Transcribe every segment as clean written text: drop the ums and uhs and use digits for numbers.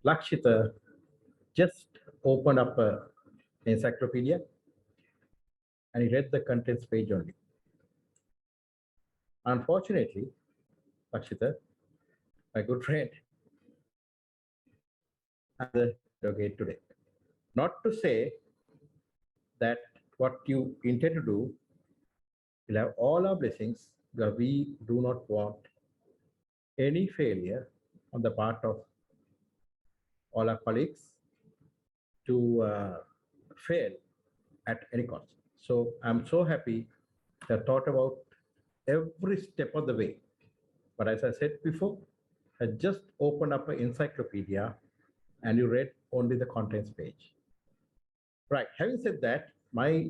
Lakshita just opened up an encyclopedia and he read the contents page only. Unfortunately, Lakshita, my good friend, I'm the advocate today. Not to say that what you intend to do will have all our blessings, because we do not want any failure on the part of all our colleagues to fail at any cost. So I'm so happy that thought about every step of the way. But as I said before, I just opened up an encyclopedia and you read only the contents page. Right. Having said that, my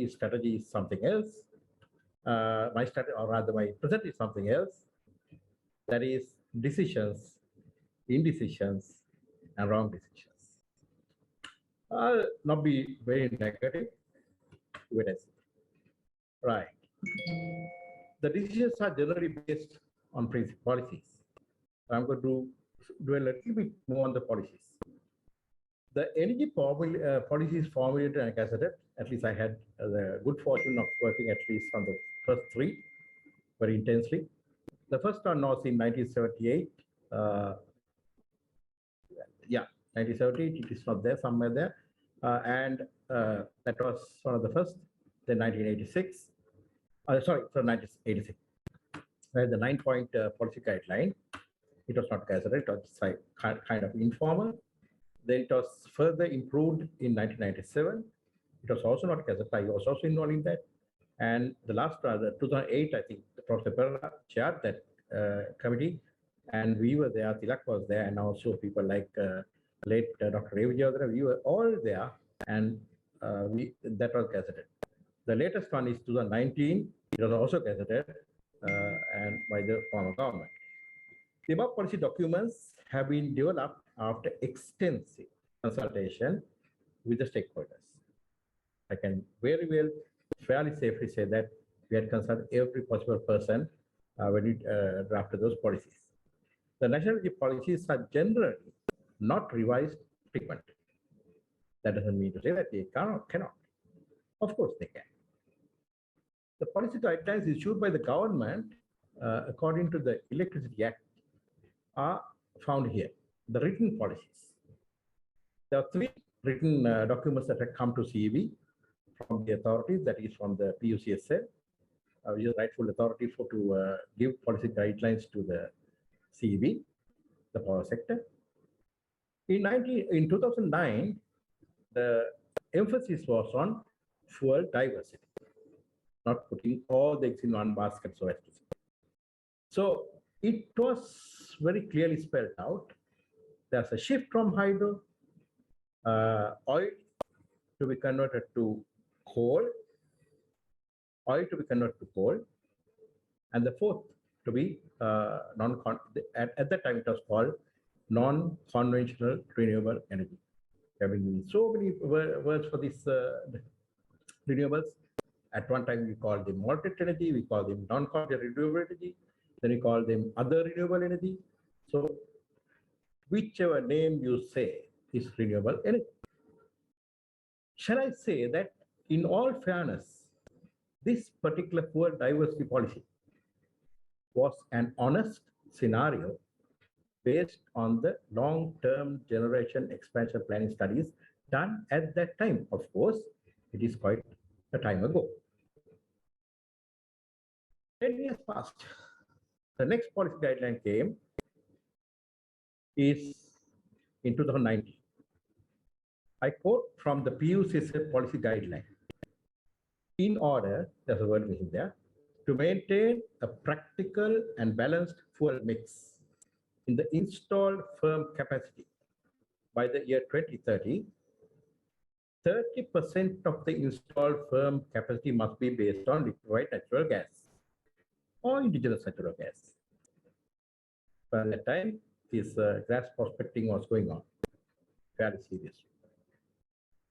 strategy is something else. My strategy, or rather, my present is something else. That is decisions, indecisions, and wrong decisions. I'll not be very negative. Wait and see. Right. The decisions are generally based on policies. I'm going to do a little bit more on the policies. The energy policy is formulated and gazetted. At least I had the good fortune of working at least on the first three very intensely. The first one was in 1978. Yeah, 1978. It is not there, somewhere there. And that was one of the first. Then 1986. Sorry, so 1986. The 9-point policy guideline. It was not gazetted. It was kind of informal. Then it was further improved in 1997. It was also not gazetted. I was also involved in that. And the last, the 2008, I think, Professor Perla chaired that committee, and we were there. Tilak was there, and also people like late Dr. Revijayadra. We were all there, and that was gazetted. The latest one is 2019. It was also gazetted and by the former government. The above policy documents have been developed after extensive consultation with the stakeholders. I can very well, fairly safely say that we had consulted every possible person when we drafted those policies. The national energy policies are generally not revised frequently. That doesn't mean to say that they cannot. Of course they can. The policy guidelines issued by the government according to the Electricity Act are found here, the written policies. There are three written documents that have come to CEB from the authorities, that is from the PUCSL, which is rightful authority to give policy guidelines to the CEB, the power sector. In 2009, the emphasis was on fuel diversity, not putting all the eggs in one basket, so as to say. So it was very clearly spelled out. There's a shift from hydro, oil to be converted to coal, oil to be converted to coal, and the fourth to be at that time it was called non-conventional renewable energy. There have been so many words for these renewables. At one time we called them moderate energy, we called them non-conventional renewable energy, then we call them other renewable energy. So whichever name you say is renewable energy. Shall I say that in all fairness, this particular fuel diversity policy was an honest scenario based on the long-term generation expansion planning studies done at that time. Of course, it is quite a time ago. 10 years passed. The next policy guideline came is in 2019. I quote from the PUCSL policy guideline. In order, there's a word missing there, to maintain a practical and balanced fuel mix in the installed firm capacity by the year 2030, 30% of the installed firm capacity must be based on liquefied natural gas or indigenous natural gas. By that time, this gas prospecting was going on fairly seriously.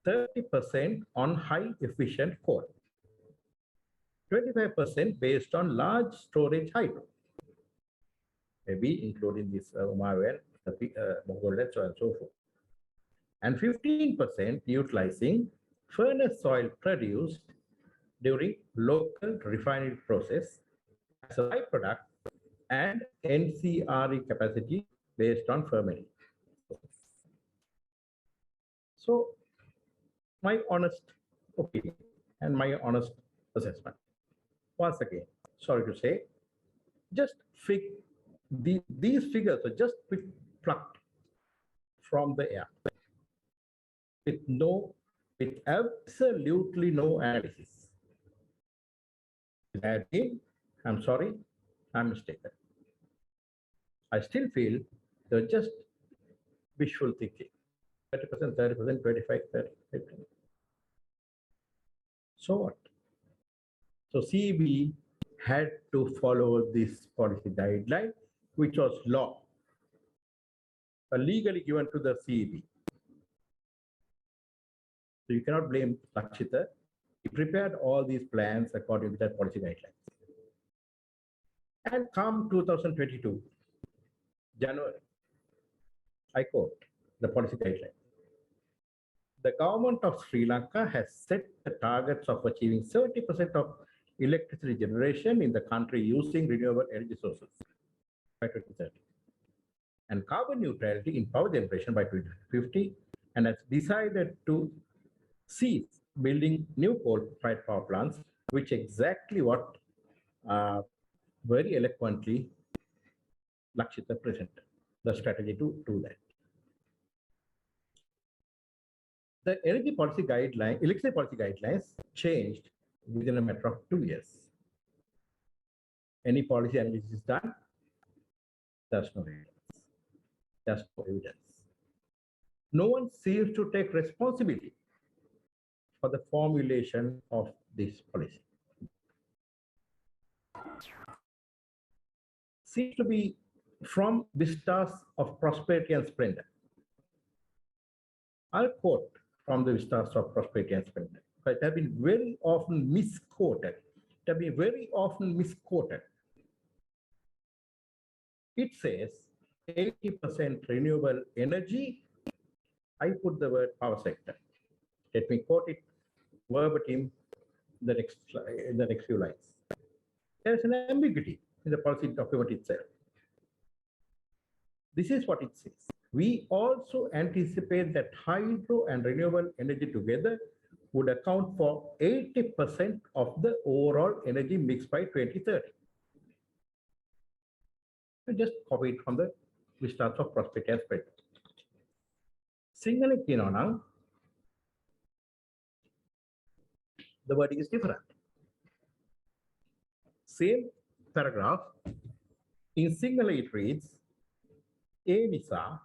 30% on high efficient coal, 25% based on large storage hydro, maybe including this Umaru Mongol, and so on and so forth. And 15% utilizing furnace oil produced during local refinery process as a byproduct and NCRE capacity based on fermenting. So my honest opinion and my honest assessment, once again, sorry to say, just these figures are just plucked from the air with absolutely no analysis. I'm sorry, I'm mistaken. I still feel they're just wishful thinking. 30%, 30%, 25, 30, 50. So what? So CEB had to follow this policy guideline, which was law, legally given to the CEB. So you cannot blame Lakshita. He prepared all these plans according to that policy guidelines. And come 2022, January, I quote the policy guideline. The government of Sri Lanka has set the targets of achieving 70% of electricity generation in the country using renewable energy sources by 2030, and carbon neutrality in power generation by 2050, and has decided to cease building new coal-fired power plants, which exactly what very eloquently Lakshita presented, the strategy to do that. The energy policy guideline, electricity policy guidelines changed within a matter of 2 years. Any policy analysis done? There's no evidence. There's no evidence. No one seems to take responsibility for the formulation of this policy. Seems to be from vistas of prosperity and splendor. I'll quote from the vistas of prosperity and splendor, but it has been very often misquoted. It has been very often misquoted. It says 80% renewable energy. I put the word power sector. Let me quote it verbatim in the next few lines. There is an ambiguity in the policy document itself. This is what it says. We also anticipate that hydro and renewable energy together would account for 80% of the overall energy mix by 2030. I just copied from the vistas of prosperity and spread. Single Kinonang, the wording is different. Same paragraph, in single it reads, A Nisa,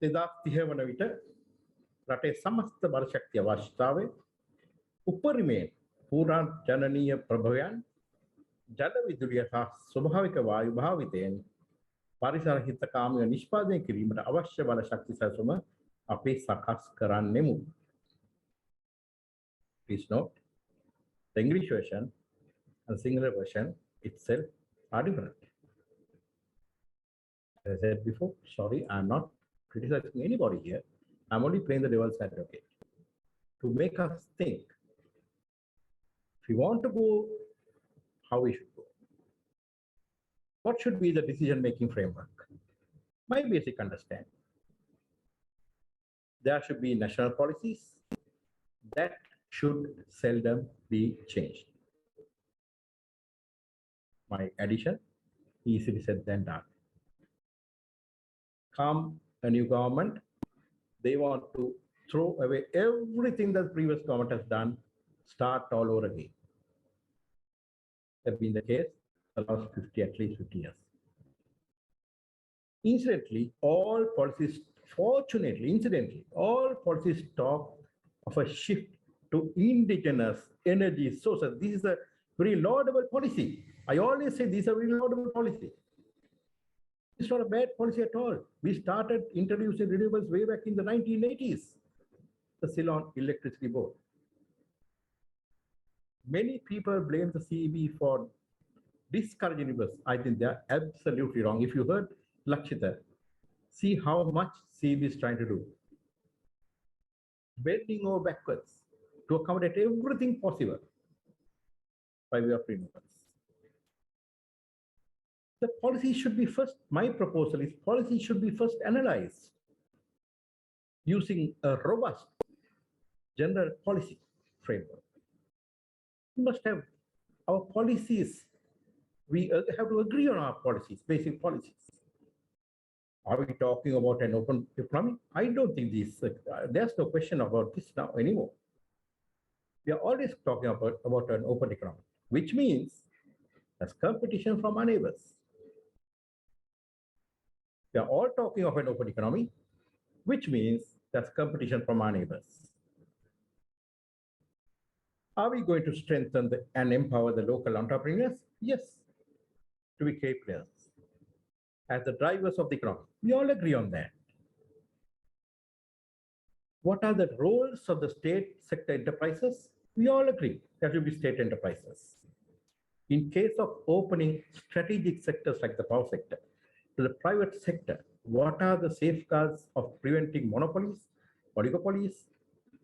2030 වන විට රටේ සමස්ත බල ශක්තිය අවශ්‍යතාවය උපරිමයෙන් පුරාණ ජනනීය ප්‍රභවයන් ජල විදුලිය සහ ස්වභාවික වායු භාවිතයෙන් පරිසර හිතකාමීව නිෂ්පාදනය කිරීමට අවශ්‍ය බල ශක්ති සැලසුම අපි සකස් කරන්නෙමු. Please note, the English version and the singular version itself are different. As I said before, sorry, I'm not criticizing anybody here. I'm only playing the devil's advocate to make us think. If we want to go, how we should go. What should be the decision-making framework? My basic understanding. There should be national policies that should seldom be changed. My addition, easily said than done. Come a new government, they want to throw away everything that the previous government has done, start all over again. That's been the case for the last at least 50 years. Incidentally, all policies, incidentally, all policies talk of a shift to indigenous energy sources. This is a very laudable policy. I always say these are very laudable policy. It's not a bad policy at all. We started introducing renewables way back in the 1980s, the Ceylon Electricity Board. Many people blame the CEB for discouraging renewables. I think they're absolutely wrong. If you heard Lakshita, see how much CB is trying to do. Bending over backwards to accommodate everything possible by way of renewables. The policy should be first, my proposal is policy should be first analyzed using a robust general policy framework. We must have our policies. We have to agree on our policies, basic policies. Are we talking about an open economy? I don't think there's no question about this now anymore. We are always talking about an open economy, which means there's competition from our neighbors. We are all talking of an open economy, which means there's competition from our neighbors. Are we going to strengthen and empower the local entrepreneurs? Yes, to be key players as the drivers of the economy. We all agree on that. What are the roles of the state sector enterprises? We all agree that will be state enterprises. In case of opening strategic sectors like the power sector to the private sector, what are the safeguards of preventing monopolies, oligopolies,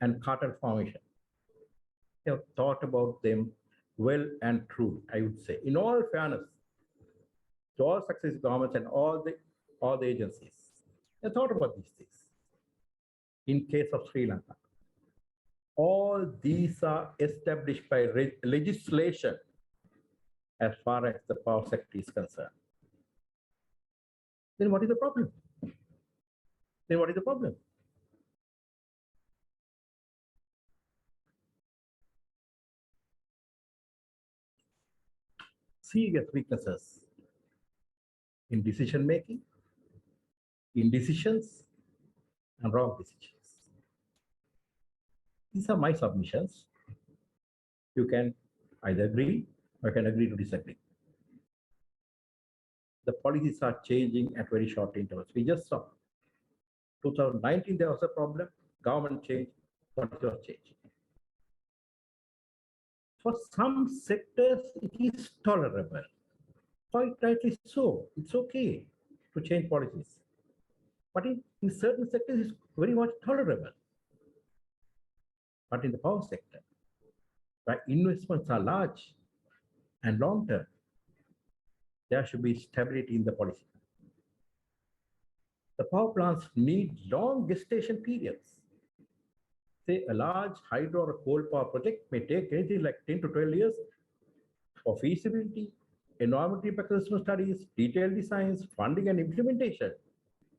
and cartel formation? They have thought about them well and true, I would say. In all fairness, to all successive governments and all the agencies, they thought about these things. In case of Sri Lanka, all these are established by legislation as far as the power sector is concerned. Then what is the problem? Then what is the problem? Serious weaknesses in decision making, in decisions, and wrong decisions. These are my submissions. You can either agree or can agree to disagree. The policies are changing at very short intervals. We just saw 2019 there was a problem, government changed, policy was changed. For some sectors, it is tolerable. Quite rightly so. It's okay to change policies. But in certain sectors, it's very much tolerable. But in the power sector, where investments are large and long-term, there should be stability in the policy. The power plants need long gestation periods. Say a large hydro or coal power project may take anything like 10 to 12 years for feasibility, environmental impact assessment studies, detailed designs, funding and implementation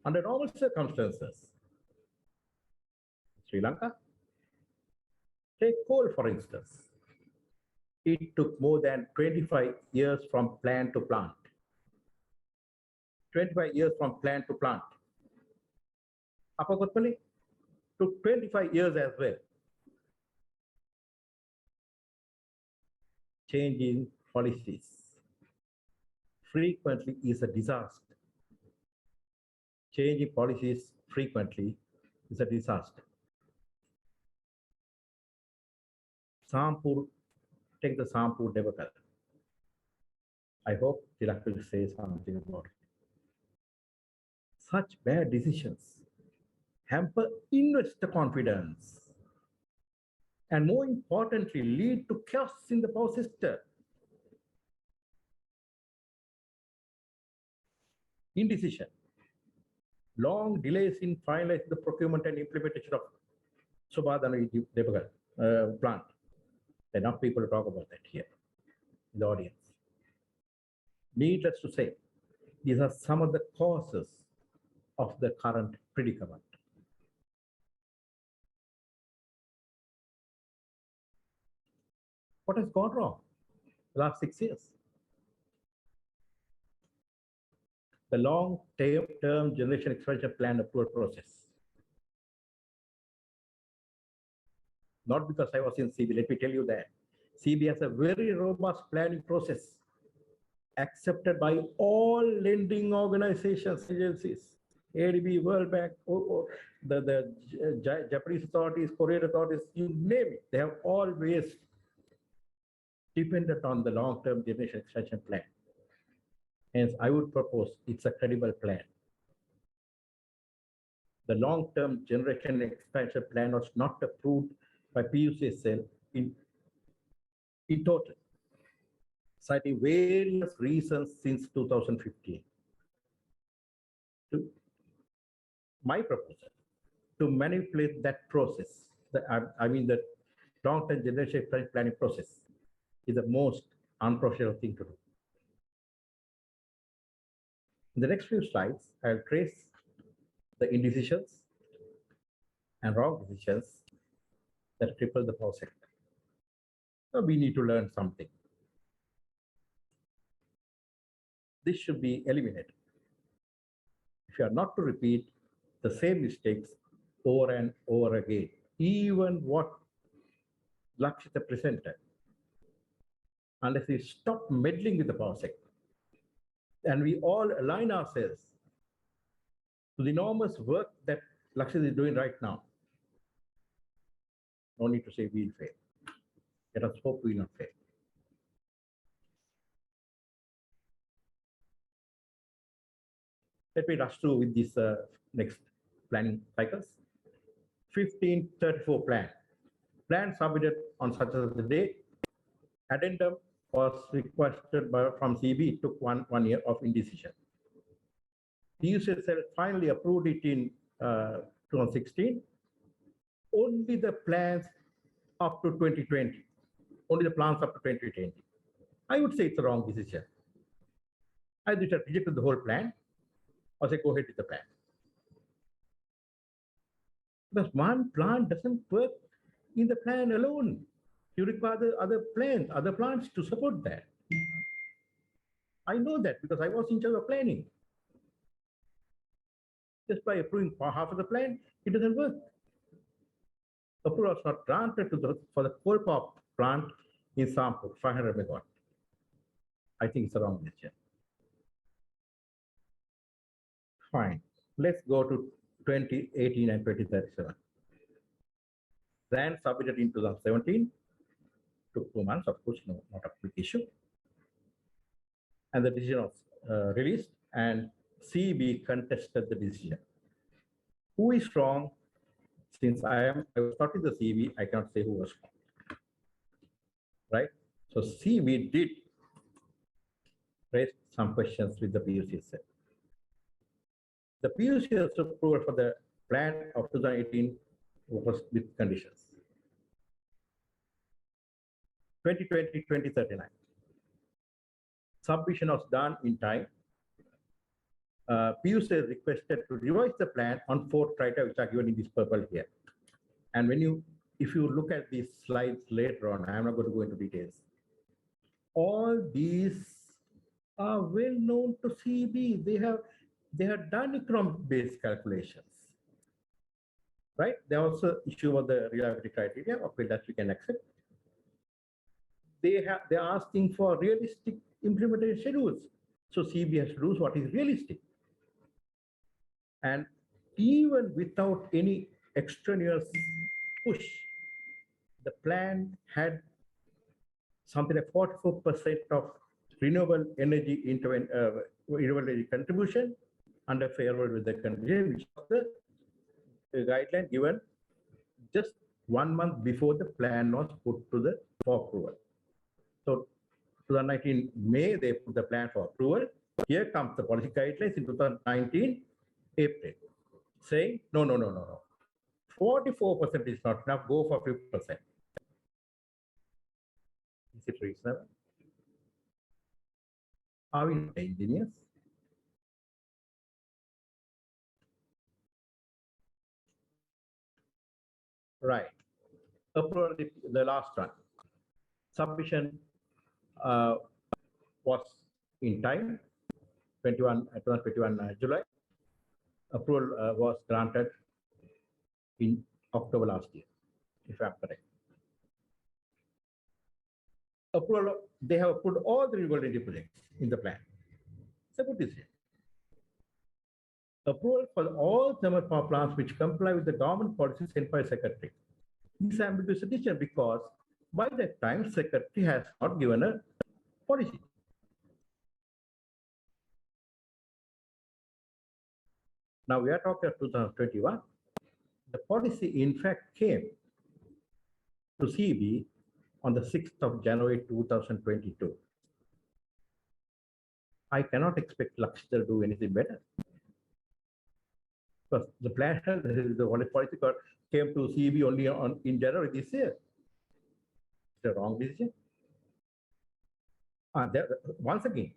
under normal circumstances. Sri Lanka, take coal for instance. It took more than 25 years from plant to plant. 25 years from plant to plant. Upper Kothpally took 25 years as well. Changing policies frequently is a disaster. Changing policies frequently is a disaster. Sampur, take the Sampur debacle. I hope Tilak will say something about it. Such bad decisions hamper investor confidence and more importantly, lead to chaos in the power system. Indecision, long delays in finalizing the procurement and implementation of Subhadana plant. There are enough people to talk about that here in the audience. Needless to say, these are some of the causes of the current predicament. What has gone wrong the last 6 years? The long-term generation expansion plan approval process. Not because I was in CB, let me tell you that. CB has a very robust planning process accepted by all lending organizations, agencies, ADB, World Bank, the Japanese authorities, Korean authorities, you name it. They have always depended on the long-term generation expansion plan. Hence, I would propose it's a credible plan. The long-term generation expansion plan was not approved by PUCSL in total, citing various reasons since 2015. My proposal to manipulate that process, the long-term generation planning process, is the most unprofessional thing to do. In the next few slides, I'll trace the indecisions and wrong decisions that cripple the power sector. So we need to learn something. This should be eliminated. If you are not to repeat the same mistakes over and over again, even what Lakshita presented, unless we stop meddling with the power sector and we all align ourselves to the enormous work that Lakshita is doing right now, no need to say we'll fail. Let us hope we will not fail. Let me rush through with this next planning cycles. 1534 plan. Plan submitted on such as the date. Addendum was requested from CB. It took one year of indecision. PUCSL finally approved it in 2016. Only the plans up to 2020. Only the plans up to 2020. I would say it's a wrong decision. Either it rejected the whole plan or say go ahead with the plan. Because one plant doesn't work in the plan alone. You require the other plants to support that. I know that because I was in charge of planning. Just by approving half of the plan, it doesn't work. Approval was not granted for the coal power plant in Sampur, 500 megawatt. I think it's a wrong decision. Fine. Let's go to 2018 and 2037. Plan submitted in 2017. Took 2 months, of course, not a big issue. And the decision was released, and CB contested the decision. Who is wrong? Since I was not in the CB, I cannot say who was wrong. Right? So CB did raise some questions with the PUCSL. The PUCSL approval for the plan of 2018 was with conditions. 2020, 2039. Submission was done in time. PUCSL requested to revise the plan on 4 criteria which are given in this purple here. And if you look at these slides later on, I'm not going to go into details. All these are well known to CB. They have done economic-based calculations, right? They also issue of the reliability criteria, okay, that we can accept. They're asking for realistic implementation schedules. So CB has to do what is realistic. And even without any extraneous push, the plan had something like 44% of renewable energy contribution under favorable with the condition, which was the guideline given just 1 month before the plan was put to the for approval. So 2019 May, they put the plan for approval. Here comes the policy guidelines in 2019 April, saying no. 44% is not enough, go for 50%. Is it reasonable? Are we not engineers? Right. Approval, the last one. Submission was in time, 2021 July. Approval was granted in October last year, if I'm correct. Approval, they have put all the renewable energy projects in the plan. It's a good decision. Approval for all thermal power plants which comply with the government policies sent by Secretary. This is ambiguous decision because by that time, Secretary has not given a policy. Now we are talking of 2021. The policy, in fact, came to CB on the 6th of January 2022. I cannot expect Lakshya to do anything better. Because the plan, the policy came to CB only in January this year. It's a wrong decision. Once again,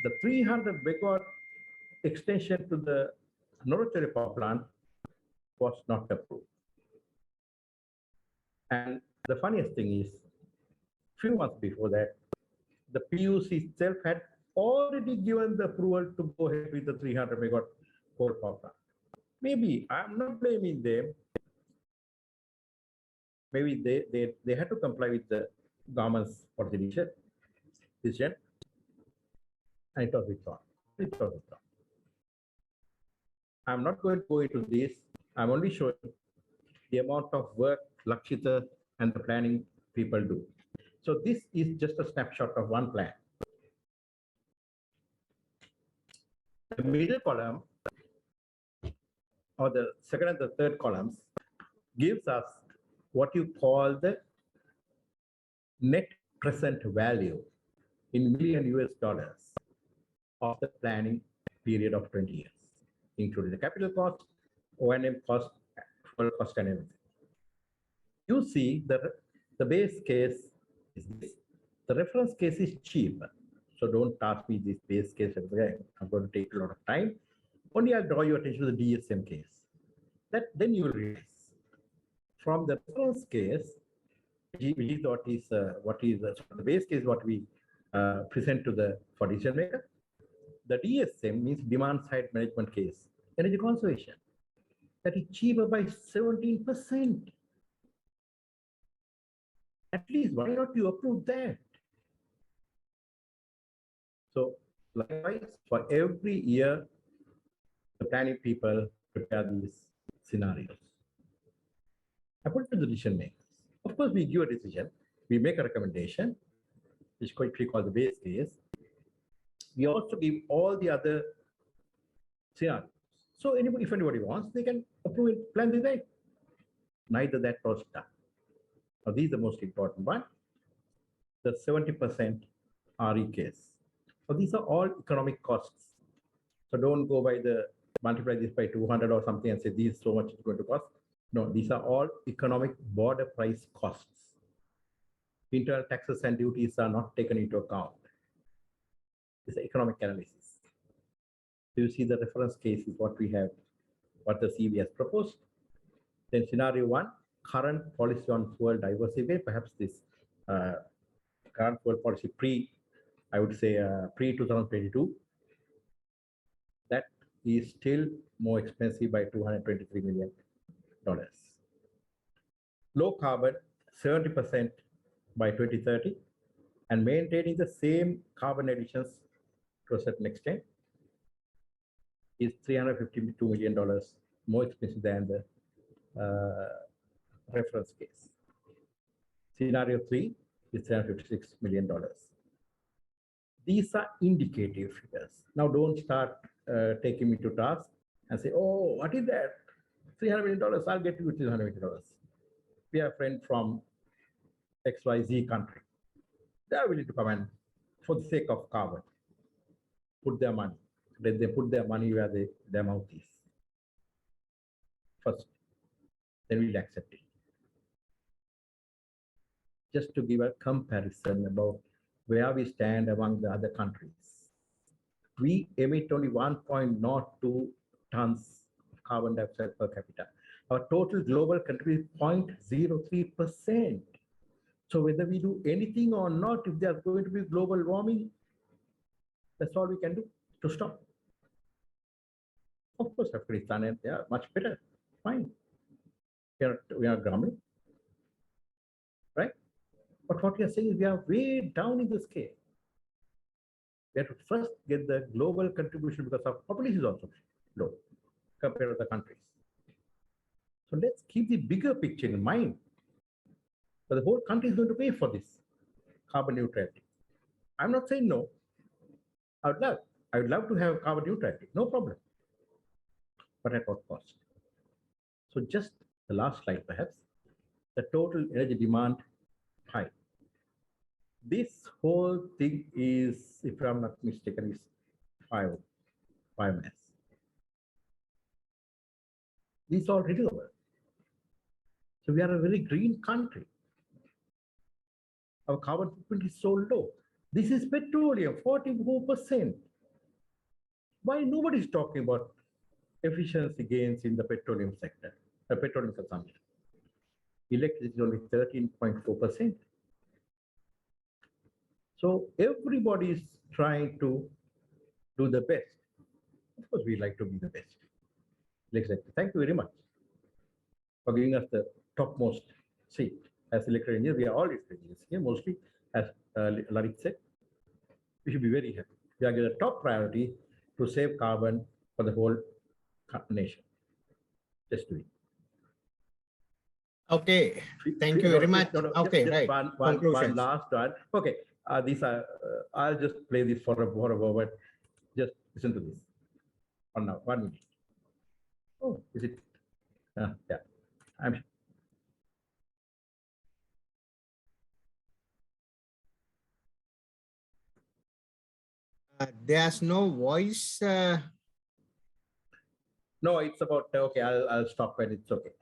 the 300 megawatt extension to the Norothere power plant was not approved. And the funniest thing is, few months before that, the PUC itself had already given the approval to go ahead with the 300 megawatt coal power plant. Maybe, I'm not blaming them. Maybe they had to comply with the government's decision, and it was withdrawn. I'm not going to go into this. I'm only showing the amount of work Lakshita and the planning people do. So this is just a snapshot of one plan. The middle column, or the second and the third columns, gives us what you call the net present value in million US dollars of the planning period of 20 years, including the capital cost, O&M cost, fuel cost, and everything. You see the base case is this. The reference case is cheap. So don't ask me this base case. I'm going to take a lot of time. Only I'll draw your attention to the DSM case. Then you will realize from the reference case, which is what is the base case, what we present to the for decision maker. The DSM means demand side management case, energy conservation. That is cheaper by 17%. At least, why not you approve that? So, likewise, for every year, the planning people prepare these scenarios. I put it to the decision makers. Of course, we give a decision, we make a recommendation, which we call the base case. We also give all the other scenarios. So, if anybody wants, they can approve it, plan the way. Neither that was done. Now, these are the most important one. The 70% RE case. So these are all economic costs. So don't go by the multiply this by 200 or something and say these so much is going to cost. No, these are all economic border price costs. Internal taxes and duties are not taken into account. It's an economic analysis. So you see the reference case is what we have, what the CB has proposed. Then scenario one, current policy on fuel diversity, perhaps this current fuel policy I would say pre-2022, that is still more expensive by $223 million. Low carbon, 70% by 2030, and maintaining the same carbon emissions to a certain extent is $352 million more expensive than the reference case. Scenario 3 is $356 million. These are indicative figures. Now don't start taking me to task and say, oh, what is that? $300 million, I'll get you $300 million. We have a friend from XYZ country. They are willing to come and, for the sake of carbon, put their money. They put their money where their mouth is. First, then we'll accept it. Just to give a comparison about where we stand among the other countries. We emit only 1.02 tons of carbon dioxide per capita. Our total global country is 0.03%. So whether we do anything or not, if there's going to be global warming, that's all we can do to stop. Of course, Afghanistan, they are much better. Fine. We are grumbling, right? But what we are saying is we are way down in the scale. We have to first get the global contribution because our population is also low compared to the countries. So let's keep the bigger picture in mind. So the whole country is going to pay for this carbon neutrality. I'm not saying no. I would love to have carbon neutrality, no problem. but at what cost? So just the last slide, perhaps, the total energy demand pie. This whole thing is, if I'm not mistaken, is biomass. These are all renewable. So we are a very green country. Our carbon footprint is so low. This is petroleum, 44%. Why nobody is talking about efficiency gains in the petroleum sector, the petroleum consumption? Electricity is only 13.4%. So everybody is trying to do the best. Of course, we like to be the best. Exactly. Thank you very much for giving us the topmost seat. As electrical engineers, we are all electrical engineers here, mostly, as Lalit said. We should be very happy. We are given the top priority to save carbon for the whole nation. Just do it. Okay, thank you very much. Okay, just right. One last one. Okay, these are. I'll just play this for a moment. Just listen to this. For now, 1 minute. Oh, is it? Yeah, I'm. There's no voice. No, it's about. Okay, I'll stop when it's okay.